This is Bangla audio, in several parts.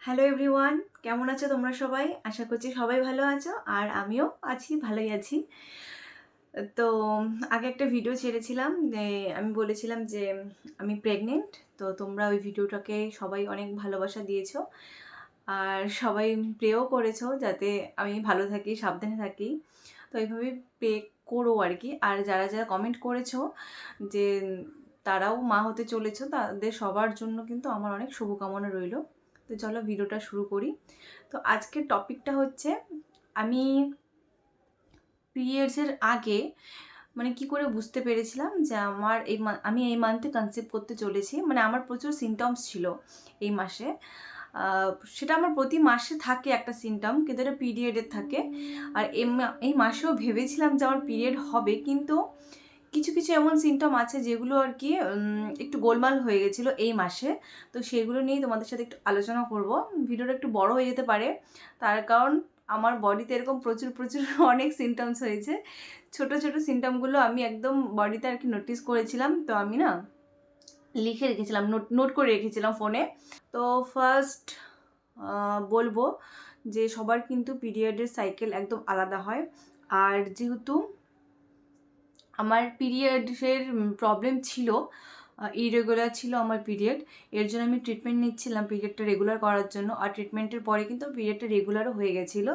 হ্যালো এভরিওয়ান, কেমন আছো তোমরা সবাই? আশা করছি সবাই ভালো আছো আর আমিও আছি, ভালোই আছি। তো আগে একটা ভিডিও ছেড়েছিলাম, আমি বলেছিলাম যে আমি প্রেগনেন্ট। তো তোমরা ওই ভিডিওটাকে সবাই অনেক ভালোবাসা দিয়েছো আর সবাই প্রেও করেছো যাতে আমি ভালো থাকি, সাবধানে থাকি। তো এইভাবেই প্রে করো আর কি। আর যারা যারা কমেন্ট করেছো যে তারাও মা হতে চলেছো, তাদের সবার জন্য কিন্তু আমার অনেক শুভকামনা রইলো। তো চলো ভিডিওটা শুরু করি। তো আজকের টপিকটা হচ্ছে আমি পিরিয়ডসের আগে মানে কি করে বুঝতে পেরেছিলাম যে আমার আমি এই মান্থে কনসিভ করতে চলেছি। মানে আমার প্রচুর সিমটমস ছিল এই মাসে। সেটা আমার প্রতি মাসে থাকে একটা সিমটম, কিন্তু এটা পিরিয়ডের থাকে। আর এই মাসেও ভেবেছিলাম যে আমার পিরিয়ড হবে, কিন্তু কিছু কিছু এমন সিমটম আছে যেগুলো আর কি একটু গোলমাল হয়ে গেছিলো এই মাসে। তো সেগুলো নিয়েই তোমাদের সাথে একটু আলোচনা করব। ভিডিওটা একটু বড় হয়ে যেতে পারে, তার কারণ আমার বডিতে এরকম প্রচুর প্রচুর অনেক সিমটমস হয়েছে। ছোট ছোট সিমটমগুলো আমি একদম বডিতে আর কি নোটিস করেছিলাম। তো আমি না লিখে রেখেছিলাম, নোট নোট করে রেখেছিলাম ফোনে। তো ফার্স্ট বলবো যে সবার কিন্তু পিরিয়ডের সাইকেল একদম আলাদা হয়। আর যেহেতু আমার পিরিয়ডের প্রবলেম ছিল, ইরেগুলার ছিল আমার পিরিয়ড, এর জন্য আমি ট্রিটমেন্ট নিচ্ছিলাম পিরিয়ডটা রেগুলার করার জন্য। আর ট্রিটমেন্টের পরে কিন্তু পিরিয়ডটা রেগুলারও হয়ে গেছিলো।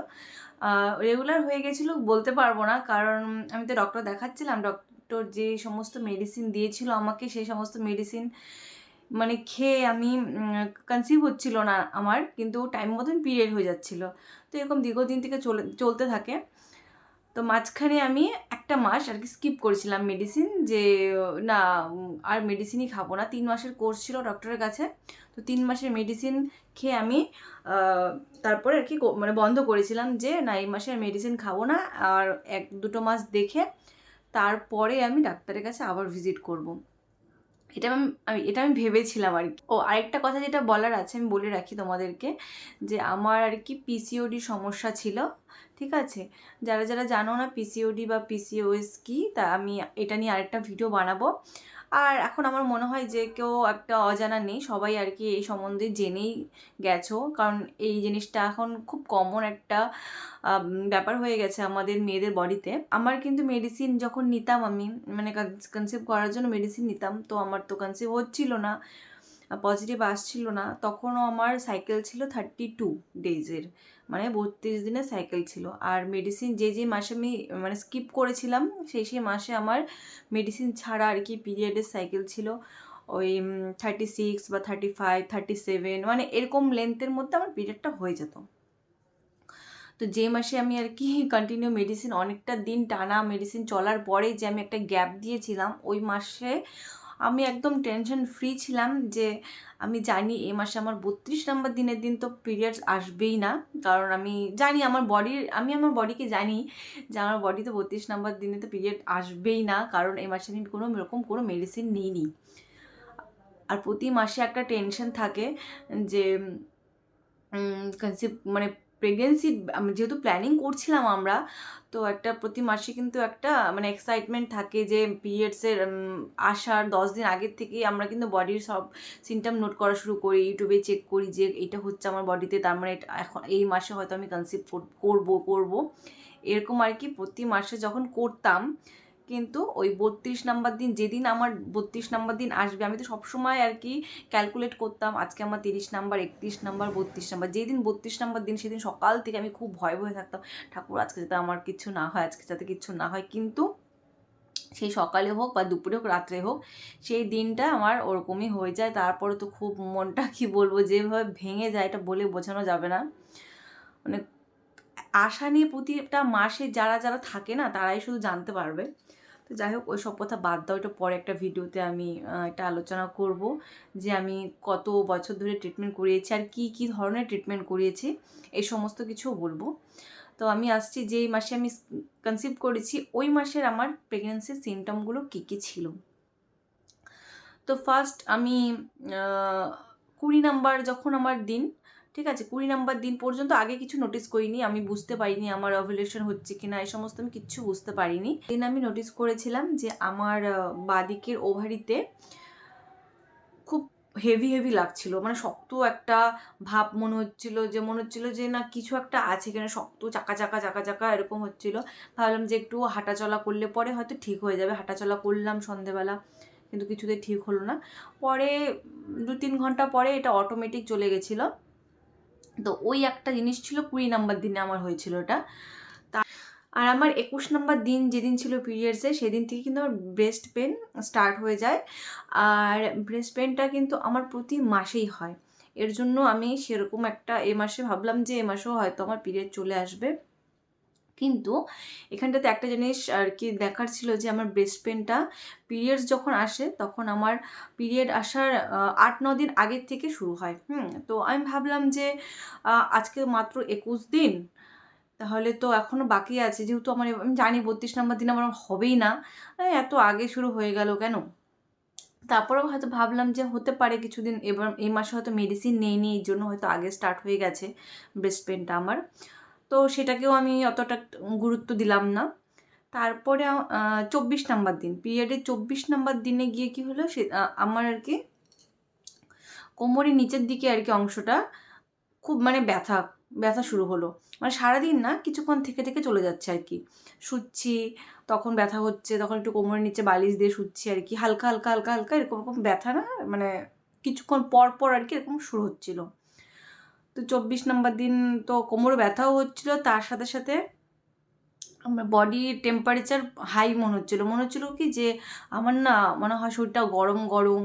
রেগুলার হয়ে গেছিলো বলতে পারবো না, কারণ আমি তো ডক্টর দেখাচ্ছিলাম। ডক্টর যে সমস্ত মেডিসিন দিয়েছিল আমাকে, সেই সমস্ত মেডিসিন মানে খেয়ে আমি কনসিভ হচ্ছিল না আমার, কিন্তু টাইম মতন পিরিয়ড হয়ে যাচ্ছিলো। তো এরকম দীর্ঘদিন থেকে চলতে থাকে। তো মাঝখানে আমি একটা মাস আর কি স্কিপ করেছিলাম মেডিসিন, যে না আর মেডিসিনই খাবো না। 3 মাসের কোর্স ছিল ডক্টরের কাছে। তো 3 মাসের মেডিসিন খেয়ে আমি তারপরে আর কি মানে বন্ধ করেছিলাম যে না, এই মাসে আর মেডিসিন খাবো না। আর 1-2 মাস দেখে তারপরে আমি ডাক্তারের কাছে আবার ভিজিট করব। এটা আমি ভেবেছিলাম আর কি। ও আরেকটা কথা যেটা বলার আছে আমি বলে রাখি তোমাদেরকে, যে আমার আর কি পিসিওডি সমস্যা ছিল। ঠিক আছে, যারা যারা জানো না পিসিওডি বা পিসিওএস কি, তা আমি এটা নিয়ে আরেকটা ভিডিও বানাবো। আর এখন আমার মনে হয় যে কেউ একটা অজানা নেই, সবাই আর কি এই সম্বন্ধে জেনেই গেছো, কারণ এই জিনিসটা এখন খুব কমন একটা ব্যাপার হয়ে গেছে আমাদের মেয়েদের বডিতে। আমার কিন্তু মেডিসিন যখন নিতাম আমি, মানে কনসিভ করার জন্য মেডিসিন নিতাম, তো আমার তো কনসিভ হচ্ছিল না, পজিটিভ আসছিল না। তখনও আমার সাইকেল ছিল 32 ডেজের, মানে 32 দিনের সাইকেল ছিল। আর মেডিসিন যে মাসে আমি মানে স্কিপ করেছিলাম, সেই মাসে আমার মেডিসিন ছাড়া আর কি পিরিয়ডের সাইকেল ছিল ওই 36 বা 35, 37, মানে এরকম লেন্থের মধ্যে আমার পিরিয়ডটা হয়ে যেত। তো যে মাসে আমি আর কি কন্টিনিউ মেডিসিন অনেকটা দিন টানা মেডিসিন চলার পরে যে আমি একটা গ্যাপ দিয়েছিলাম, ওই মাসে আমি একদম টেনশন ফ্রি ছিলাম যে আমি জানি এই মাসে আমার 32 নম্বর দিনের দিন তো পিরিয়ডস আসবেই না। কারণ আমি জানি আমি আমার বডিকে জানি যে আমার বডিতে 32 নম্বর দিনে তো পিরিয়ড আসবেই না, কারণ এই মাসে আমি কোনো রকম কোনো মেডিসিন নিইনি। আর প্রতি মাসে একটা টেনশন থাকে যে কনসিভ মানে প্রেগনেন্সি যেহেতু প্ল্যানিং করছিলাম আমরা, তো একটা প্রতি মাসে কিন্তু একটা মানে এক্সাইটমেন্ট থাকে যে পিরিয়ডসের আসার 10 দিন আগের থেকেই আমরা কিন্তু বডির সব সিমটম নোট করা শুরু করি, ইউটিউবে চেক করি যে এটা হচ্ছে আমার বডিতে, তার মানে এখন এই মাসে হয়তো আমি কনসিভ করবো এরকম আর কি। প্রতি মাসে যখন করতাম, কিন্তু ওই 32 নম্বর দিন যেদিন আমার 32 নম্বর দিন আসবে, আমি তো সবসময় আর কি ক্যালকুলেট করতাম আজকে আমার 30 নম্বর, 31 নম্বর, 32 নম্বর। যেদিন 32 নম্বর দিন সেদিন সকাল থেকে আমি খুব ভয়ে ভয়ে থাকতাম, ঠাকুর আজকে যাতে আমার কিছু না হয়, আজকে যাতে কিছু না হয়। কিন্তু সেই সকালে হোক বা দুপুরে হোক রাত্রে হোক, সেই দিনটা আমার ওরকমই হয়ে যায়। তারপরে তো খুব মনটা কি বলবো যেভাবে ভেঙে যায় এটা বলে বোঝানো যাবে না। মানে আশা নিয়ে প্রতিটা মাসে যারা যারা থাকে না, তারাই শুধু জানতে পারবে। তো যাই হোক, ওই সব কথা বাদ দাও, এটা পরে একটা ভিডিওতে আমি এটা আলোচনা করব যে আমি কত বছর ধরে ট্রিটমেন্ট করিয়েছি আর কি কি ধরনের ট্রিটমেন্ট করিয়েছি, এই সমস্ত কিছুও বলবো। তো আমি আসছি যেই মাসে আমি কনসিভ করেছি, ওই মাসের আমার প্রেগনেন্সির সিমটমগুলো কী কী ছিল। তো ফার্স্ট আমি 20 নম্বর যখন আমার দিন, ঠিক আছে, 20 নম্বর দিন পর্যন্ত আগে কিছু নোটিস করিনি, আমি বুঝতে পারিনি আমার ওভুলেশন হচ্ছে কিনা, এই সমস্ত আমি কিচ্ছু বুঝতে পারিনি। দিন আমি নোটিস করেছিলাম যে আমার বাঁদিকের ওভারিতে খুব হেভি হেভি লাগছিল, মানে শক্ত একটা ভাব মনে হচ্ছিল যে না কিছু একটা আছে এখানে, শক্ত চাকা চাকা চাকা চাকা এরকম হচ্ছিল। ভাবলাম যে একটু হাঁটাচলা করলে পরে হয়তো ঠিক হয়ে যাবে। হাঁটাচলা করলাম সন্ধেবেলা, কিন্তু কিছুতেই ঠিক হলো না। পরে 2-3 ঘন্টা পরে এটা অটোমেটিক চলে গেছিলো। তো ওই একটা জিনিস ছিল 20 নম্বর দিনে আমার হয়েছিল এটা। আর আমার 21 নম্বর দিন যেদিন ছিল পিরিয়ডসে, সেদিন থেকে কিন্তু আমার ব্রেস্ট পেন স্টার্ট হয়ে যায়। আর ব্রেস্ট পেনটা কিন্তু আমার প্রতি মাসেই হয়। এর জন্য আমি সেরকম একটা এ মাসে ভাবলাম যে এ মাসেও হয়তো আমার পিরিয়ড চলে আসবে। কিন্তু এখানটাতে একটা জিনিস আর কি দেখার ছিল যে আমার ব্রেস্ট পেনটা পিরিয়ডস যখন আসে তখন আমার পিরিয়ড আসার 8-9 দিন আগের থেকে শুরু হয়। তো আমি ভাবলাম যে আজকে মাত্র 21 দিন, তাহলে তো এখনও বাকি আছে, যেহেতু আমার আমি জানি 32 নম্বর দিন আমার হবেই না, এত আগে শুরু হয়ে গেল কেন। তারপরেও হয়তো ভাবলাম যে হতে পারে কিছুদিন, এবার এই মাসে হয়তো মেডিসিন নেইনি, এই জন্য হয়তো আগে স্টার্ট হয়ে গেছে ব্রেস্ট পেনটা আমার। তো সেটাকেও আমি অতটা গুরুত্ব দিলাম না। তারপরে 24 নম্বর দিন, পিরিয়ডের 24 নম্বর দিনে গিয়ে কি হলো, সে আমার আর কি কোমরের নিচের দিকে আর কি অংশটা খুব মানে ব্যথা ব্যথা শুরু হলো। মানে সারাদিন না, কিছুক্ষণ থেকে থেকে চলে যাচ্ছে আর কি। শুচ্ছি তখন ব্যথা হচ্ছে, তখন একটু কোমরের নিচে বালিশ দিয়ে শুচ্ছি আর কি, হালকা হালকা হালকা হালকা এরকম এরকম ব্যথা না, মানে কিছুক্ষণ পর পর আর কি এরকম শুরু হচ্ছিল। তো 24 নম্বর দিন তো কোমরে ব্যথাও হচ্ছিলো, তার সাথে সাথে আমার বডি টেম্পারেচার হাই মনে হচ্ছিলো কি যে আমার না মনে হয় শরীরটা গরম গরম,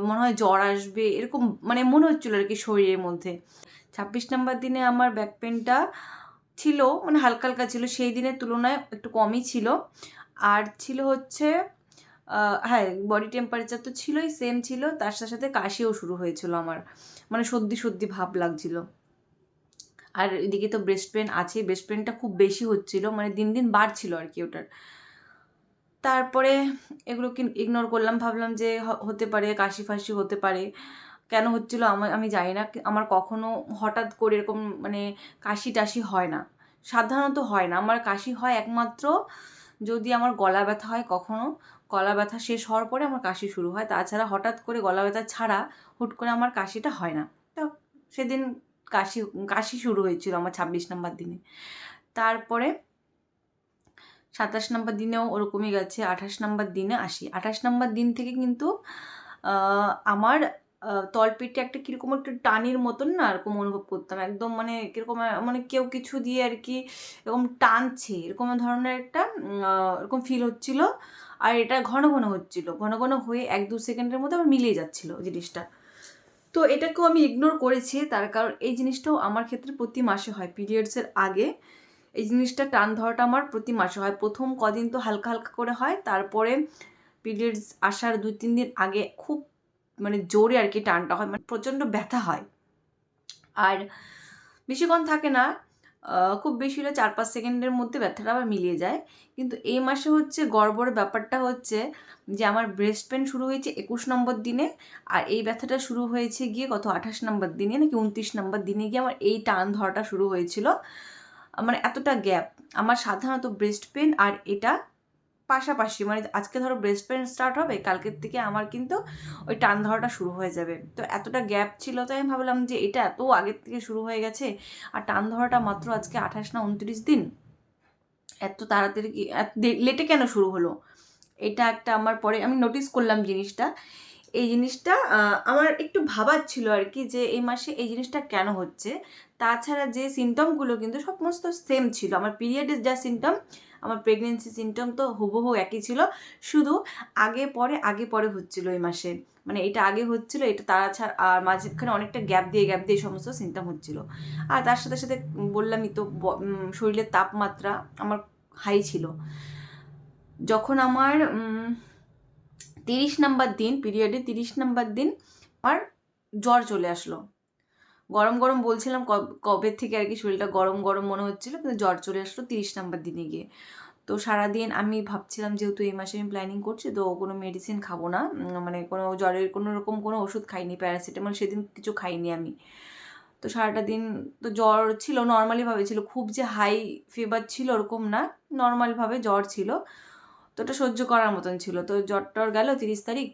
মনে হয় জ্বর আসবে এরকম, মানে মনে হচ্ছিলো আর কি শরীরের মধ্যে। 26 নম্বর দিনে আমার ব্যাক পেনটা ছিল মানে হালকা হালকা ছিল, সেই দিনের তুলনায় একটু কমই ছিল। আর ছিল হচ্ছে হ্যাঁ, বডি টেম্পারেচার তো ছিলই, সেম ছিল, তার সাথে সাথে কাশিও শুরু হয়েছিল আমার, মানে সর্দি সর্দি ভাব লাগছিল। আর এদিকে তো ব্রেস্ট পেন আছে, ব্রেস্ট পেনটা খুব বেশি হচ্ছিল, মানে দিন দিন বাড়ছিল আর কি ওটার। তারপরে এগুলোকে ইগনোর করলাম, ভাবলাম যে হতে পারে কাশি ফাশি হতে পারে। কেন হচ্ছিল আমি জানি না, আমার কখনো হঠাৎ করে এরকম মানে কাশি টাশি হয় না, সাধারণত হয় না। আমার কাশি হয় একমাত্র যদি আমার গলা ব্যথা হয়, কখনো গলা ব্যথা শেষ হওয়ার পরে আমার কাশি শুরু হয়, তাছাড়া হঠাৎ করে গলা ব্যথা ছাড়া হুট করে আমার কাশিটা হয় না। তো সেদিন কাশি কাশি শুরু হয়েছিল আমার 26 নম্বর দিনে। তারপরে 27 নম্বর দিনেও ওরকমই গেছে, 28 নম্বর দিনে আসি। 28 নম্বর দিন থেকে কিন্তু আমার তলপেটে একটা কীরকম একটা টানের মতন না এরকম অনুভব করতাম, একদম মানে কীরকম মানে কেউ কিছু দিয়ে আর কি এরকম টানছে, এরকম ধরনের একটা এরকম ফিল হচ্ছিল। আর এটা ঘন ঘন হচ্ছিল, ঘন ঘন হয়ে 1-2 সেকেন্ডের মধ্যে আমার মিলিয়ে যাচ্ছিল জিনিসটা। তো এটাকেও আমি ইগনোর করেছি, তার কারণ এই জিনিসটাও আমার ক্ষেত্রে প্রতি মাসে হয়, পিরিয়ডসের আগে এই জিনিসটা টান ধরাটা আমার প্রতি মাসে হয়। প্রথম কদিন তো হালকা হালকা করে হয়, তারপরে পিরিয়ডস আসার 2-3 দিন আগে খুব মানে জোরে আর কি টানটা হয়, মানে প্রচণ্ড ব্যথা হয়। আর বেশিক্ষণ থাকে না, খুব বেশি হলে 4-5 সেকেন্ডের মধ্যে ব্যথাটা আবার মিলিয়ে যায়। কিন্তু এই মাসে হচ্ছে গড়বড় ব্যাপারটা হচ্ছে যে আমার ব্রেস্ট পেন শুরু হয়েছে 21 নম্বর দিনে, আর এই ব্যথাটা শুরু হয়েছে গিয়ে কত 28 নম্বর দিনে নাকি 29 নম্বর দিনে গিয়ে আমার এই টান ধরাটা শুরু হয়েছিল। মানে এতটা গ্যাপ, আমার সাধারণত ব্রেস্ট পেন আর এটা পাশাপাশি, মানে আজকে ধরো ব্রেস্ট পেন স্টার্ট হবে, কালকের থেকে আমার কিন্তু ওই টান ধরাটা শুরু হয়ে যাবে। তো এতটা গ্যাপ ছিল, তো আমি ভাবলাম যে এটা এত আগের থেকে শুরু হয়ে গেছে, আর টান ধরাটা মাত্র আজকে 28 না 29 দিন, এত তাড়াতাড়ি কি এত লেটে কেন শুরু হলো, এটা একটা আমার পরে আমি নোটিস করলাম জিনিসটা। এই জিনিসটা আমার একটু ভাবার ছিল আর কি যে এই মাসে এই জিনিসটা কেন হচ্ছে। তাছাড়া যে সিমটমগুলো কিন্তু সমস্ত সেম ছিল, আমার পিরিয়ডের যা সিমটম আমার প্রেগনেন্সি সিমটম তো হুবহু একই ছিল, শুধু আগে পরে হচ্ছিল এই মাসে, মানে এটা আগে হচ্ছিল, এটা তাছাড়া আর মাঝখানে অনেকটা গ্যাপ দিয়ে সমস্ত সিমটম হচ্ছিল। আর তার সাথে সাথে বললামই তো শরীরের তাপমাত্রা আমার হাই ছিল। যখন আমার 30 নম্বর দিন, পিরিয়ডে 30 নম্বর দিন আমার জ্বর চলে আসলো। গরম গরম বলছিলাম কবে থেকে আর কি শরীরটা গরম গরম মনে হচ্ছিলো, কিন্তু জ্বর চলে আসলো 30 নম্বর দিনে গিয়ে। তো সারাদিন আমি ভাবছিলাম যেহেতু এই মাসে আমি প্ল্যানিং করছি, তো কোনো মেডিসিন খাবো না, মানে কোনো জ্বরের কোনো রকম কোনো ওষুধ খাইনি, প্যারাসিটামল সেদিন কিছু খাইনি আমি। তো সারাটা দিন তো জ্বর ছিল, নর্মালিভাবে ছিল, খুব যে হাই ফিভার ছিল ওরকম না, নর্মালভাবে জ্বর ছিল, তো ওটা সহ্য করার মতন ছিল। তো জ্বর টর গেল 30 তারিখ,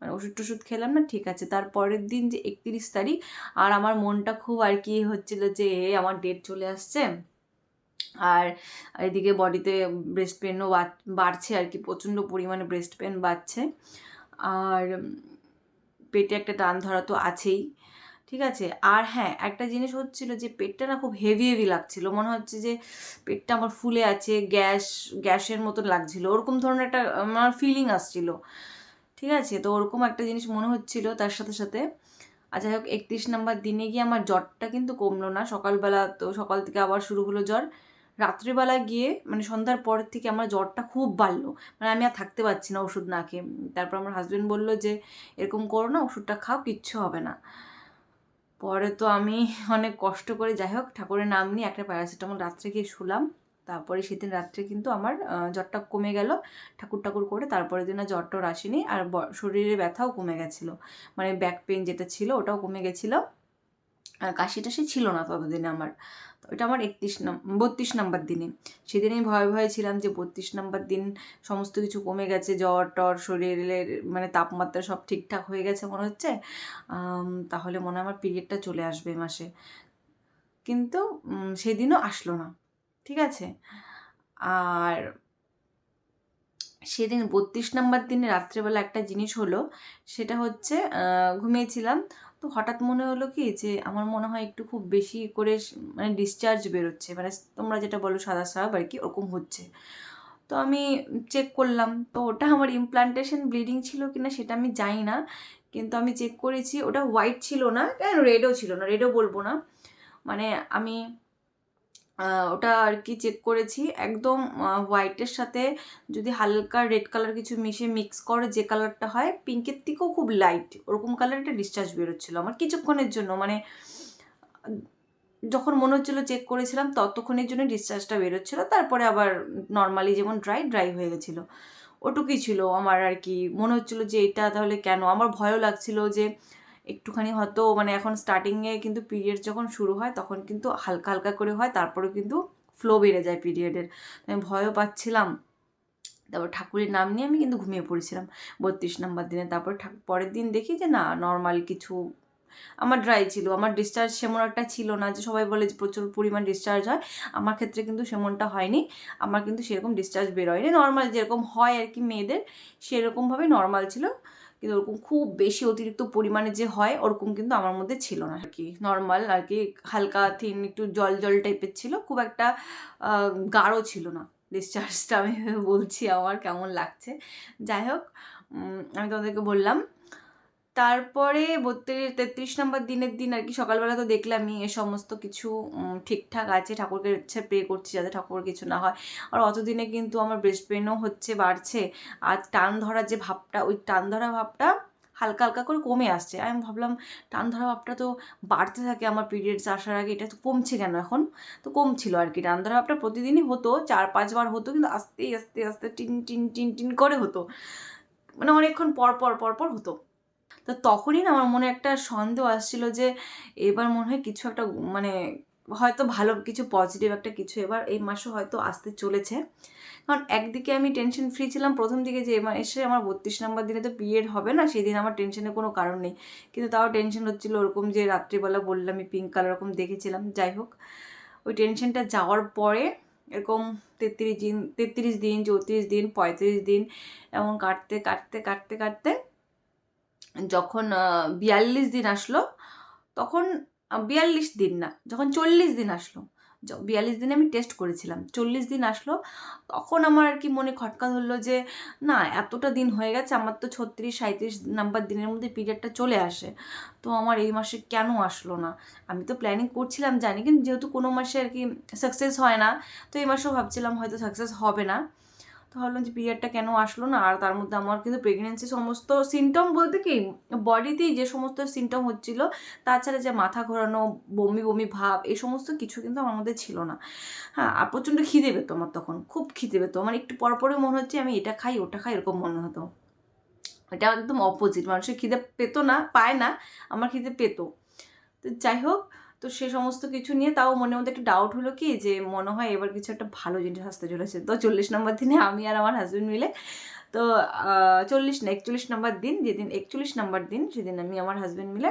মানে ওষুধ টষুধ খেলাম না, ঠিক আছে। তার পরের দিন যে 31 তারিখ, আর আমার মনটা খুব আর কি হচ্ছিল যে আমার ডেট চলে আসছে, আর এদিকে বডিতে ব্রেস্ট পেনও বাড়ছে আর কি, প্রচণ্ড পরিমাণে ব্রেস্ট পেন বাড়ছে, আর পেটে একটা টান ধরা তো আছেই, ঠিক আছে। আর হ্যাঁ, একটা জিনিস হচ্ছিল যে পেটটা না খুব হেভি হেভি লাগছিল, মনে হচ্ছে যে পেটটা আমার ফুলে আছে, গ্যাসের মতন লাগছিল, ওরকম ধরনের একটা আমার ফিলিং আসছিল, ঠিক আছে। তো ওরকম একটা জিনিস মনে হচ্ছিল। তার সাথে সাথে যাই হোক 31 নাম্বার দিনে গিয়ে আমার জ্বরটা কিন্তু কমলো না, সকালবেলা তো সকাল থেকে আবার শুরু হলো জ্বর, রাত্রিবেলা গিয়ে মানে সন্ধ্যার পর থেকে আমার জ্বরটা খুব বাড়লো, মানে আমি আর থাকতে পারছি না ওষুধ না খেয়ে। তারপর আমার হাজব্যান্ড বললো যে এরকম করো না, ওষুধটা খাও, কিচ্ছু হবে না। পরে তো আমি অনেক কষ্ট করে যাই হোক ঠাকুরের নাম নিয়ে একটা প্যারাসিটামল রাত্রে গিয়ে শুলাম, তারপরে সেদিন রাত্রে কিন্তু আমার জ্বরটা কমে গেল ঠাকুর করে। তারপরের দিন আর জ্বরটাও আসেনি, আর শরীরে ব্যথাও কমে গেছিলো, মানে ব্যাক পেন যেটা ছিল ওটাও কমে গেছিলো, আর কাশি টাশি ছিল না ততদিনে আমার। তো এটা আমার 32 নাম্বার দিনে। সেদিন আমি ভয়ে ভয়ে ছিলাম যে 32 নাম্বার দিন সমস্ত কিছু কমে গেছে, জ্বর টর শরীরের মানে তাপমাত্রা সব ঠিকঠাক হয়ে গেছে মনে হচ্ছে, তাহলে মনে হয় আমার পিরিয়ডটা চলে আসবে এই মাসে। কিন্তু সেদিনও আসলো না, ঠিক আছে। আর সেদিন 32 নাম্বার দিনে রাত্রেবেলা একটা জিনিস হলো, সেটা হচ্ছে ঘুমিয়েছিলাম, তো হঠাৎ মনে হলো কি যে আমার মনে হয় একটু খুব বেশি করে মানে ডিসচার্জ বেরোচ্ছে, মানে তোমরা যেটা বলো সাদা স্রাব আর কি, ওরকম হচ্ছে। তো আমি চেক করলাম, তো ওটা আমার ইমপ্লান্টেশন ব্লিডিং ছিল কিনা সেটা আমি জানি না, কিন্তু আমি চেক করেছি ওটা হোয়াইট ছিল না, কেন রেডও ছিল না, রেডও বলবো না, মানে আমি ওটা আর কি চেক করেছি একদম হোয়াইটের সাথে যদি হালকা রেড কালার কিছু মিক্স করে যে কালারটা হয়, পিঙ্কের থেকেও খুব লাইট ওরকম কালার একটা ডিসচার্জ বেরোচ্ছিলো আমার কিছুক্ষণের জন্য, মানে যখন মনে হচ্ছিলো চেক করেছিলাম ততক্ষণের জন্য ডিসচার্জটা বেরোচ্ছিলো, তারপরে আবার নর্মালি যেমন ড্রাই হয়ে গেছিলো, ওটুকুই ছিল আমার আর কি। মনে হচ্ছিলো যে এটা তাহলে কেন, আমার ভয়ও লাগছিল যে একটুখানি হয়তো মানে এখন স্টার্টিংয়ে কিন্তু পিরিয়ড যখন শুরু হয় তখন কিন্তু হালকা হালকা করে হয়, তারপরে কিন্তু ফ্লো বেড়ে যায় পিরিয়ডের, আমি ভয়ও পাচ্ছিলাম। তারপর ঠাকুরের নাম নিয়ে আমি কিন্তু ঘুমিয়ে পড়েছিলাম 32 নাম্বার দিনে। তারপর পরের দিন দেখি যে না, নর্মাল কিছু, আমার ড্রাই ছিল, আমার ডিসচার্জ সেমন একটা ছিল না যে সবাই বলে যে প্রচুর পরিমাণ ডিসচার্জ হয়, আমার ক্ষেত্রে কিন্তু সেমনটা হয়নি, আমার কিন্তু সেরকম ডিসচার্জ বেরোয়নি, নর্মাল যেরকম হয় আর কি মেয়েদের সেরকমভাবে নর্মাল ছিল, কিন্তু ওরকম খুব বেশি অতিরিক্ত পরিমাণে যে হয় ওরকম কিন্তু আমার মধ্যে ছিল না আর কি, নর্মাল আর কি, হালকা থিন একটু জল জল টাইপের ছিল, খুব একটা গাঢ় ছিল না ডিসচার্জটা। আমি বলছি আমার কেমন লাগছে, যাই হোক আমি তোমাদেরকে বললাম। তারপরে 33 নম্বর দিনের দিন আর কি সকালবেলা তো দেখলামই এ সমস্ত কিছু ঠিকঠাক আছে, ঠাকুরকে ইচ্ছে প্রে করছি যাতে ঠাকুর কিছু না হয়। আর অতদিনে কিন্তু আমার ব্রেস্ট পেনও হচ্ছে, বাড়ছে, আর টান ধরা যে ভাবটা, ওই টান ধরা ভাবটা হালকা হালকা করে কমে আসছে। আমি ভাবলাম টান ধরা ভাবটা তো বাড়তে থাকে আমার পিরিয়ডস আসার আগে, এটা তো কমছে কেন এখন, তো কমছিল আর কি। টান ধরা ভাবটা প্রতিদিনই হতো, 4-5 বার হতো, কিন্তু আস্তে আস্তে আস্তে টিন টিন টিন টিন করে হতো, মানে অনেকক্ষণ পর পর হতো। তো তখনই না আমার মনে একটা সন্দেহ আসছিল যে এবার মনে হয় কিছু একটা, মানে হয়তো ভালো কিছু পজিটিভ একটা কিছু এবার এই মাসে হয়তো আসতে চলেছে। কারণ একদিকে আমি টেনশন ফ্রি ছিলাম প্রথম দিকে যে এসে আমার 32 নম্বর দিনে তো পিরিয়ড হবে না, সেদিন আমার টেনশনের কোনো কারণ নেই, কিন্তু তাও টেনশন হচ্ছিলো ওরকম যে রাত্রিবেলা বললাম আমি পিঙ্ক কালার ওরকম দেখেছিলাম। যাই হোক ওই টেনশনটা যাওয়ার পরে এরকম 33 দিন 34 দিন 35 দিন এমন কাটতে কাটতে কাটতে কাটতে যখন 42 দিন আসলো, তখন 42 দিন না, যখন 40 দিন আসলো, 42 দিনে আমি টেস্ট করেছিলাম, 40 দিন আসলো, তখন আমার আর কি মনে খটকা ধরলো যে না, এতটা দিন হয়ে গেছে, আমার তো 36-37 নাম্বার দিনের মধ্যে পিরিয়ডটা চলে আসে, তো আমার এই মাসে কেন আসলো না। আমি তো প্ল্যানিং করছিলাম জানি, কিন্তু যেহেতু কোনো মাসে আর কি সাকসেস হয় না, তো এই মাসেও ভাবছিলাম হয়তো সাকসেস হবে না, তো ভাবলাম যে পিরিয়ডটা কেন আসলো না। আর তার মধ্যে আমার কিন্তু প্রেগনেন্সি সমস্ত সিমটম বলতে কি বডিতেই যে সমস্ত সিমটম হচ্ছিল, তাছাড়া যে মাথা ঘোরানো, বমি বমি ভাব, এই সমস্ত কিছু কিন্তু আমার মধ্যে ছিল না। হ্যাঁ, আর প্রচণ্ড খিদে পেতো আমার, তখন খুব খিদে পেতো, মানে একটু পরপরই মনে হচ্ছে আমি এটা খাই ওটা খাই এরকম মনে হতো। এটা একদম অপোজিট, মানুষের খিদে পেতো না, পায় না, আমার খিদে পেতো। তো যাই হোক, তো সে সমস্ত কিছু নিয়ে তাও মনের মধ্যে একটা ডাউট হলো কি যে মনে হয় এবার কিছু একটা ভালো জিনিস আসতে চলেছে। তো 40 নম্বর দিনে আমি আর আমার হাজব্যান্ড মিলে তো 40 না 41 নম্বর দিন, যেদিন 41 নম্বর দিন সেদিন আমি আমার হাজব্যান্ড মিলে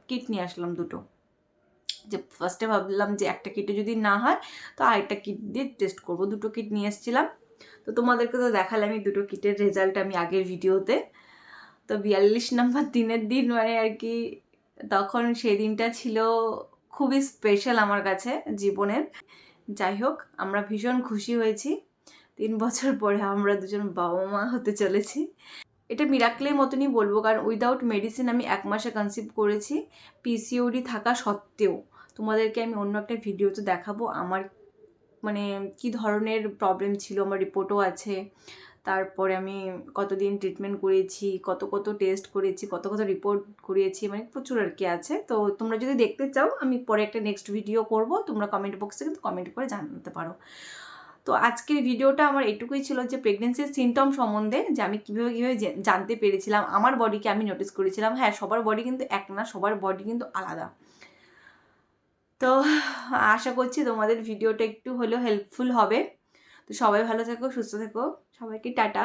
কিট নিয়ে আসলাম দুটো। যে ফার্স্টে ভাবলাম যে একটা কিটে যদি না হয় তো আরেকটা কিট দিয়ে টেস্ট করবো। দুটো কিট নিয়ে এসেছিলাম। তো তোমাদেরকে তো দেখালাম এই দুটো কিটের রেজাল্ট আমি আগের ভিডিওতে। তো 42 নম্বর দিনের দিন মানে আর কি, তখন সেই দিনটা ছিল খুবই স্পেশাল আমার কাছে জীবনের। যাই হোক, আমরা ভীষণ খুশি হয়েছি। 3 বছর পরে আমরা দুজন বাবা মা হতে চলেছি। এটা মিরাক্লের মতনই বলবো, কারণ উইদাউট মেডিসিন আমি 1 মাসে কনসিভ করেছি, পিসিওডি থাকা সত্ত্বেও। তোমাদেরকে আমি অন্য একটা ভিডিওতে দেখাবো আমার মানে কি ধরনের প্রবলেম ছিল, আমার রিপোর্টও আছে। তারপরে আমি কতদিন ট্রিটমেন্ট করেছি, কত টেস্ট করেছি, কত রিপোর্ট করিয়েছি, মানে প্রচুর আর কি আছে। তো তোমরা যদি দেখতে চাও আমি পরে একটা নেক্সট ভিডিও করব, তোমরা কমেন্ট বক্সে কিন্তু কমেন্ট করে জানাতে পারো। তো আজকের ভিডিওটা আমার এটুকুই ছিল যে প্রেগনেন্সির সিমটম সম্বন্ধে, যে আমি কীভাবে জানতে পেরেছিলাম, আমার বডিকে আমি নোটিস করেছিলাম। হ্যাঁ, সবার বডি কিন্তু এক না, সবার বডি কিন্তু আলাদা। তো আশা করছি তোমাদের ভিডিওটা একটু হলেও হেল্পফুল হবে। তো সবাই ভালো থেকো, সুস্থ থেকো, সবাইকে টাটা।